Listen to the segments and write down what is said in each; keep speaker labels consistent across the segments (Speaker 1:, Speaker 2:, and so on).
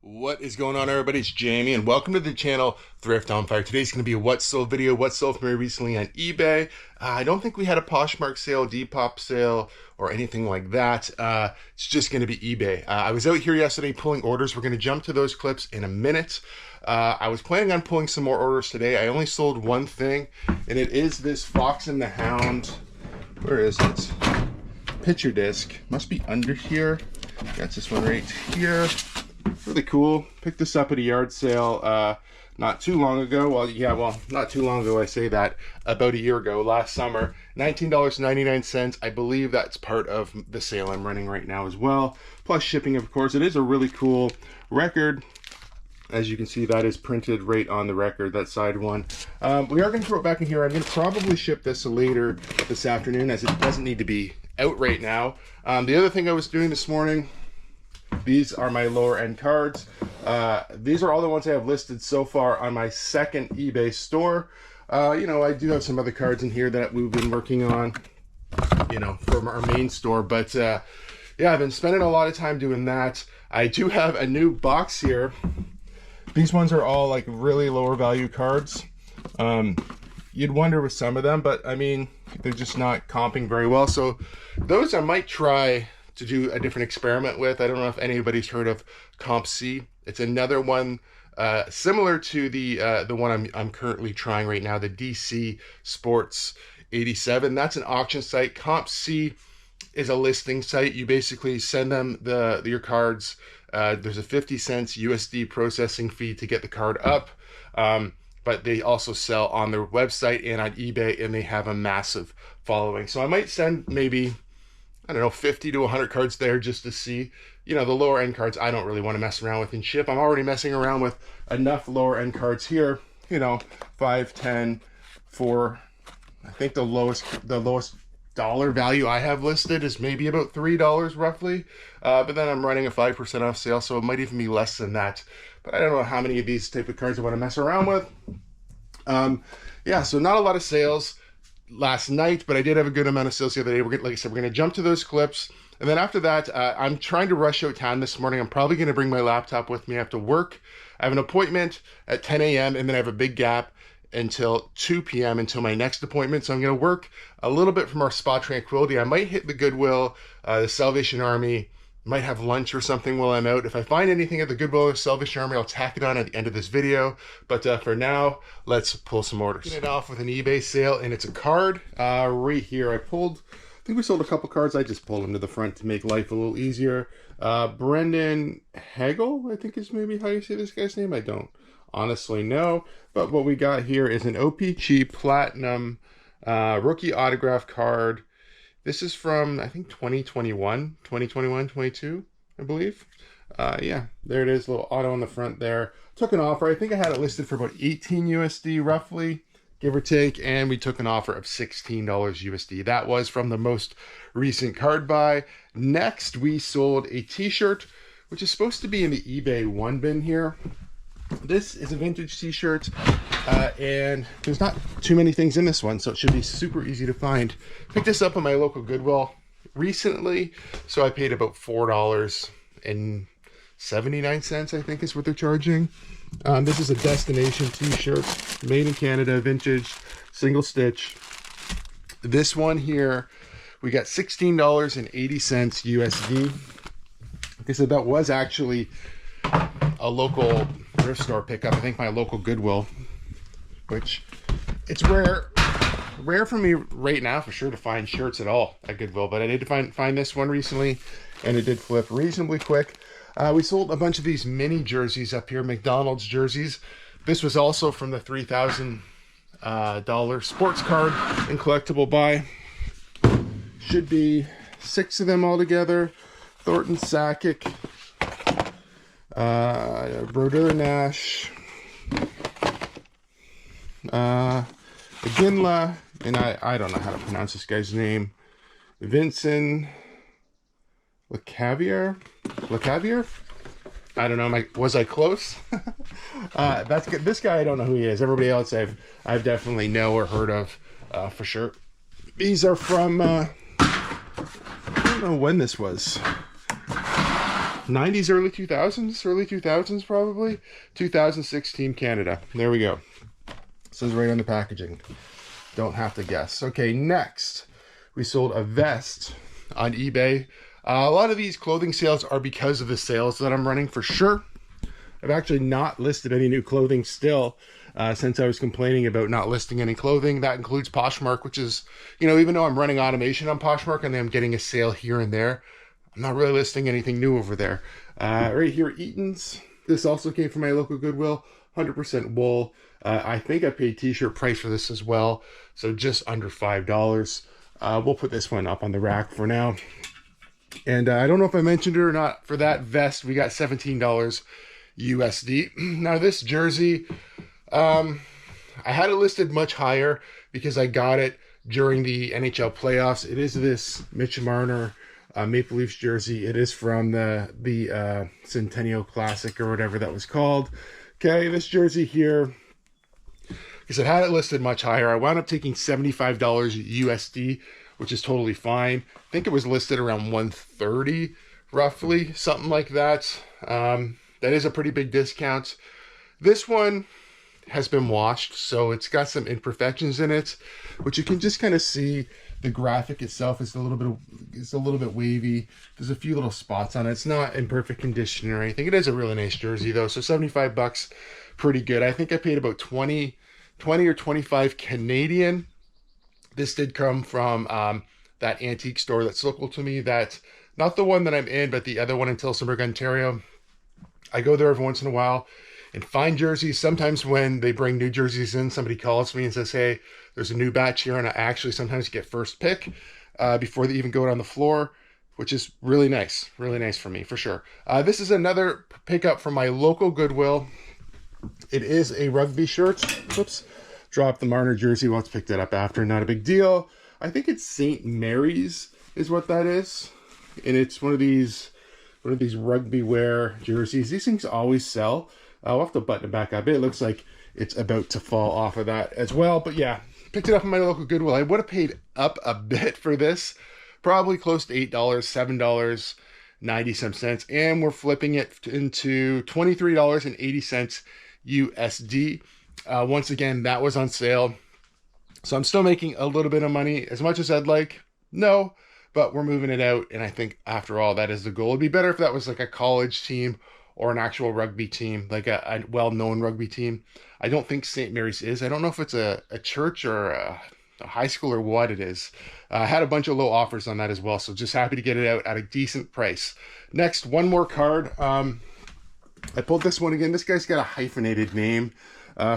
Speaker 1: What is going on, everybody? It's Jamie and welcome to the channel Thrift on Fire. Today's going to be a what sold video. What sold for me recently on eBay. I don't think we had a Poshmark sale, Depop sale, or anything like that. It's just going to be eBay. I was out here yesterday pulling orders. We're going to jump to those clips in a minute. I was planning on pulling some more orders today. I only sold one thing, and it is this Fox and the Hound. Where is it? Picture disc. Must be under here. Got this one right here. Really cool. Picked this up at a yard sale not too long ago. Well, not too long ago, I say that. About a year ago, last summer. $19.99. I believe that's part of the sale I'm running right now as well. Plus shipping, of course. It is a really cool record. As you can see, that is printed right on the record, that side one. We are going to throw it back in here. I'm going to probably ship this later this afternoon, as it doesn't need to be out right now. The other thing I was doing this morning, these are my lower end cards. These are all the ones I have listed so far on my second eBay store. You know, I do have some other cards in here that we've been working on, you know, from our main store. But yeah, I've been spending a lot of time doing that. I do have a new box here. These ones are all like really lower value cards. You'd wonder with some of them, but I mean, they're just not comping very well. So those I might try to do a different experiment with. I don't know if anybody's heard of Comp C. It's another one similar to the one I'm currently trying right now, the DC Sports 87. That's an auction site. Comp C is a listing site. You basically send them your cards. There's a 50 cents USD processing fee to get the card up. But they also sell on their website and on eBay, and they have a massive following. So I might send maybe, I don't know, 50 to 100 cards there just to see. You know, the lower end cards I don't really want to mess around with and ship. I'm already messing around with enough lower end cards here. You know, 5, 10, for I think the lowest dollar value I have listed is maybe about $3 roughly. But then I'm running a 5% off sale, so it might even be less than that. But I don't know how many of these type of cards I want to mess around with. Yeah, so not a lot of sales last night, but I did have a good amount of sales the other day. Like I said, we're going to jump to those clips. And then after that, I'm trying to rush out town this morning. I'm probably going to bring my laptop with me. I have to work. I have an appointment at 10 a.m. and then I have a big gap until 2 p.m. until my next appointment. So I'm going to work a little bit from our Spa Tranquility. I might hit the Goodwill, the Salvation Army, might have lunch or something while I'm out. If I find anything at the Goodwill or Salvation Army, I'll tack it on at the end of this video. But for now, let's pull some orders. Get it off with an eBay sale, and it's a card right here. I think we sold a couple cards. I just pulled them to the front to make life a little easier. Brendan Hagel, I think is maybe how you say this guy's name. I don't honestly know. But what we got here is an OPC Platinum rookie autograph card. This is from, I think, 2021, 22, I believe. Yeah, there it is, a little auto on the front there. Took an offer. I think I had it listed for about 18 USD roughly, give or take, and we took an offer of $16 USD. That was from the most recent card buy. Next, we sold a t-shirt, which is supposed to be in the eBay one bin here. This is a vintage t-shirt, and there's not too many things in this one, so it should be super easy to find. Picked this up at my local Goodwill recently, so I paid about $4.79, I think is what they're charging. This is a Destination t-shirt, made in Canada, vintage, single stitch. This one here, we got $16.80 USD. Like I said, that was actually a local thrift store pickup. I think my local Goodwill, which it's rare for me right now for sure to find shirts at all at Goodwill, but I did find this one recently, and it did flip reasonably quick. We sold a bunch of these mini jerseys up here, McDonald's jerseys. This was also from the $3,000 sports card and collectible buy. Should be 6 of them all together. Thornton Sakic, Brodeur Nash, Ginla, and I don't know how to pronounce this guy's name, Vincent LeCavier? I don't know, was I close? That's good. This guy, I don't know who he is. Everybody else I've definitely know or heard of for sure. These are from, I don't know when this was. 90s, early 2000s probably. 2006 Team Canada. There we go. It says right on the packaging. Don't have to guess. Okay, next we sold a vest on eBay. A lot of these clothing sales are because of the sales that I'm running for sure. I've actually not listed any new clothing still since I was complaining about not listing any clothing. That includes Poshmark, which is, you know, even though I'm running automation on Poshmark and I'm getting a sale here and there, I'm not really listing anything new over there. Right here, Eaton's. This also came from my local Goodwill. 100% wool. I think I paid t-shirt price for this as well, so just under $5. We'll put this one up on the rack for now. And I don't know if I mentioned it or not, for that vest we got $17 USD. Now this jersey, I had it listed much higher because I got it during the NHL playoffs. It is this Mitch Marner Maple Leafs jersey. It is from the Centennial Classic or whatever that was called. Okay, this jersey here, because I had it listed much higher, I wound up taking $75 USD, which is totally fine. I think it was listed around $130 roughly, something like that. That is a pretty big discount. This one has been washed, so it's got some imperfections in it, which you can just kind of see. The graphic itself is a little bit wavy. There's a few little spots on it. It's not in perfect condition or anything. It is a really nice jersey though, so 75 bucks, pretty good. I think I paid about 20 or 25 Canadian. This did come from that antique store that's local to me. That, not the one that I'm in, but the other one in Tillsonburg, Ontario. I go there every once in a while and find jerseys. Sometimes when they bring new jerseys in, somebody calls me and says, hey, there's a new batch here, and I actually sometimes get first pick before they even go out on the floor, which is really nice for me, for sure. This is another pickup from my local Goodwill. It is a rugby shirt. Whoops, dropped the Marner jersey. Well, let's pick that up after, not a big deal. I think it's St. Mary's is what that is, and it's one of these rugby wear jerseys. These things always sell. I'll have to button it back up. It looks like it's about to fall off of that as well. But yeah, picked it up in my local Goodwill. I would have paid up a bit for this, probably close to $8, $7.90 some cents, and we're flipping it into $23.80 USD. Once again, that was on sale, so I'm still making a little bit of money. As much as I'd like, no, but we're moving it out, and I think after all, that is the goal. It'd be better if that was like a college team or an actual rugby team, like a well-known rugby team. I don't think St. Mary's is. I don't know if it's a church or a high school or what it is. I had a bunch of low offers on that as well, so just happy to get it out at a decent price. Next, one more card. I pulled this one again. This guy's got a hyphenated name.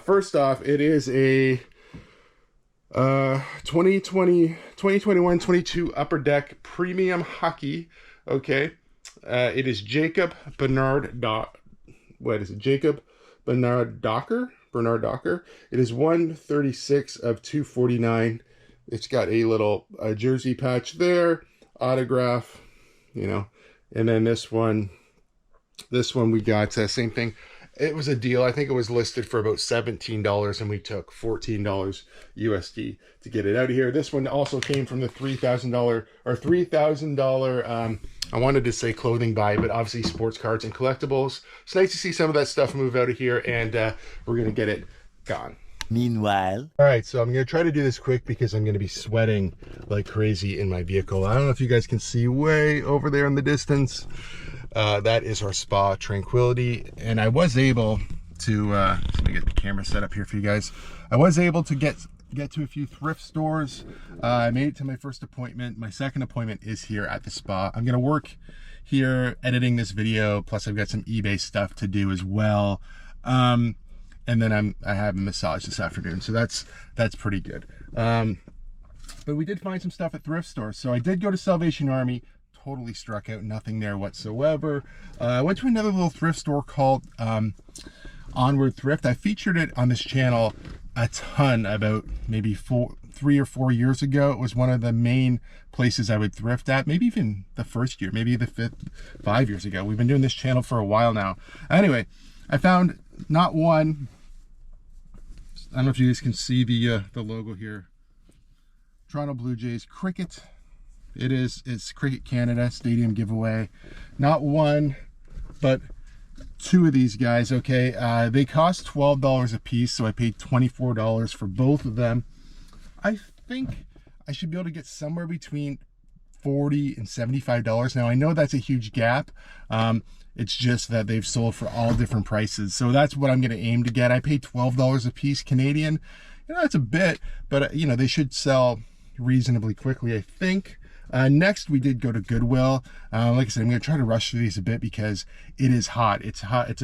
Speaker 1: First off, it is a 2021-22 Upper Deck Premium Hockey. Okay. It is Jacob Bernard Jacob Bernard Docker. It is 136 of 249. It's got a little jersey patch there, autograph, you know, and then this one we got same thing. It was a deal. I think it was listed for about $17, and we took $14 USD to get it out of here. This one also came from the $3,000 I wanted to say clothing buy, but obviously sports cards and collectibles. It's nice to see some of that stuff move out of here, and we're going to get it gone.
Speaker 2: Meanwhile.
Speaker 1: All right, so I'm going to try to do this quick because I'm going to be sweating like crazy in my vehicle. I don't know if you guys can see way over there in the distance. That is our spa, Tranquility, and I was able to let me get the camera set up here for you guys. I was able to get to a few thrift stores. I made it to my first appointment. My second appointment is here at the spa. I'm gonna work here editing this video, plus I've got some eBay stuff to do as well, and then I have a massage this afternoon, so that's pretty good. But we did find some stuff at thrift stores. So I did go to Salvation Army. Totally struck out, nothing there whatsoever. I went to another little thrift store called Onward Thrift. I featured it on this channel a ton about maybe 3 or 4 years ago. It was one of the main places I would thrift at, maybe even the first year, maybe the 5 years ago. We've been doing this channel for a while now. Anyway, I found not one, I don't know if you guys can see the logo here, Toronto Blue Jays cricket. It's Cricket Canada Stadium giveaway. Not one, but two of these guys, okay, they cost $12 a piece, so I paid $24 for both of them. I think I should be able to get somewhere between $40 and $75. Now I know that's a huge gap. It's just that they've sold for all different prices, so that's what I'm going to aim to get. I paid $12 a piece Canadian. You know, that's a bit, but you know, they should sell reasonably quickly, I think. Next, we did go to Goodwill. Like I said, I'm going to try to rush through these a bit because it is hot. It's hot.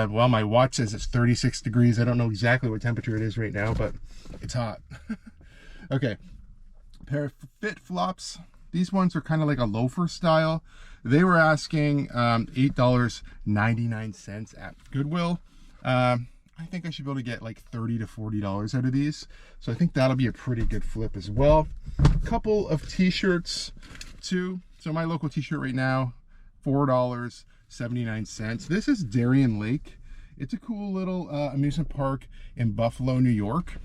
Speaker 1: Well, my watch says it's 36 degrees. I don't know exactly what temperature it is right now, but it's hot. Okay, pair of fit flops. These ones are kind of like a loafer style. They were asking $8.99 at Goodwill. I think I should be able to get like $30 to $40 out of these. So I think that'll be a pretty good flip as well. A couple of t-shirts too. So my local t-shirt right now, $4.79. This is Darien Lake. It's a cool little amusement park in Buffalo, New York.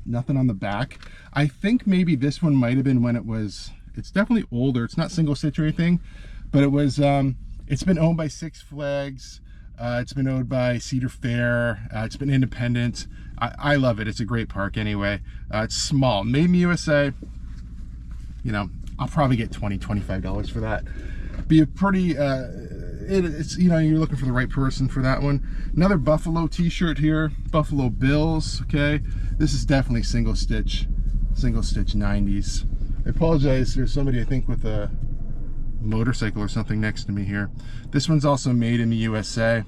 Speaker 1: Nothing on the back. I think maybe this one might have been when it was, it's definitely older. It's not single stitch or anything, but it was, it's been owned by Six Flags. It's been owned by Cedar Fair. It's been independent. I love it. It's a great park anyway. It's small. Made in the USA. You know, I'll probably get $20, $25 for that. Be a pretty, it's, you know, you're looking for the right person for that one. Another Buffalo t-shirt here. Buffalo Bills, okay. This is definitely single stitch 90s. I apologize. There's somebody, I think, with a motorcycle or something next to me here. This one's also made in the USA.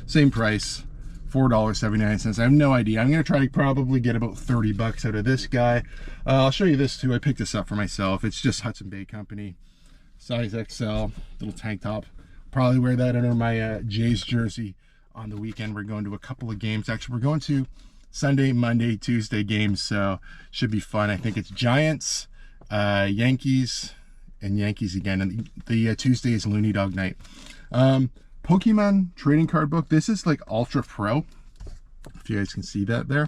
Speaker 1: Same price, $4.79. I have no idea. I'm gonna try to probably get about 30 bucks out of this guy. I'll show you this too. I picked this up for myself. It's just Hudson Bay Company, size XL, little tank top. Probably wear that under my Jays jersey on the weekend. We're going to a couple of games. Actually, we're going to Sunday, Monday, Tuesday games, so should be fun. I think it's Giants, Yankees, and Yankees again, and the Tuesday is Looney Dog night. Pokemon trading card book. This is like Ultra Pro, if you guys can see that there.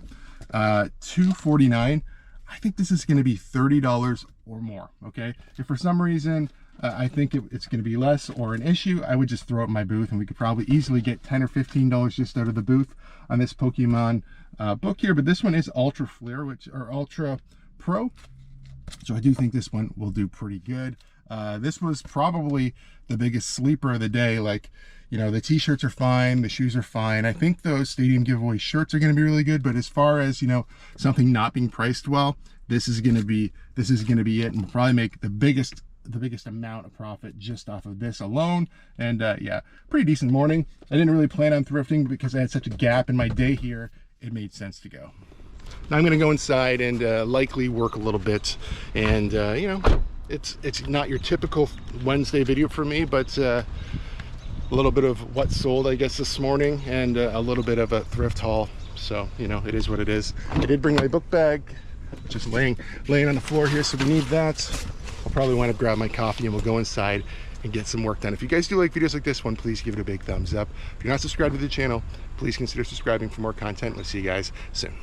Speaker 1: $2.49. I think this is going to be $30 or more. Okay, if for some reason I think it's going to be less or an issue, I would just throw it in my booth, and we could probably easily get $10 or $15 just out of the booth on this Pokemon book here. But this one is Ultra Flare, or Ultra Pro. So I do think this one will do pretty good. This was probably the biggest sleeper of the day. Like, you know, the t-shirts are fine, the shoes are fine. I think those stadium giveaway shirts are going to be really good. But as far as, you know, something not being priced well, this is going to be it, and we'll probably make the biggest amount of profit just off of this alone. And yeah, pretty decent morning. I didn't really plan on thrifting because I had such a gap in my day here. It made sense to go. Now I'm going to go inside and likely work a little bit, and you know, it's not your typical Wednesday video for me, but a little bit of what sold, I guess, this morning, and a little bit of a thrift haul. So, you know, it is what it is. I did bring my book bag, just laying on the floor here, so we need that. I'll probably wind up grabbing my coffee and we'll go inside and get some work done. If you guys do like videos like this one, please give it a big thumbs up. If you're not subscribed to the channel, please consider subscribing for more content. We'll see you guys soon.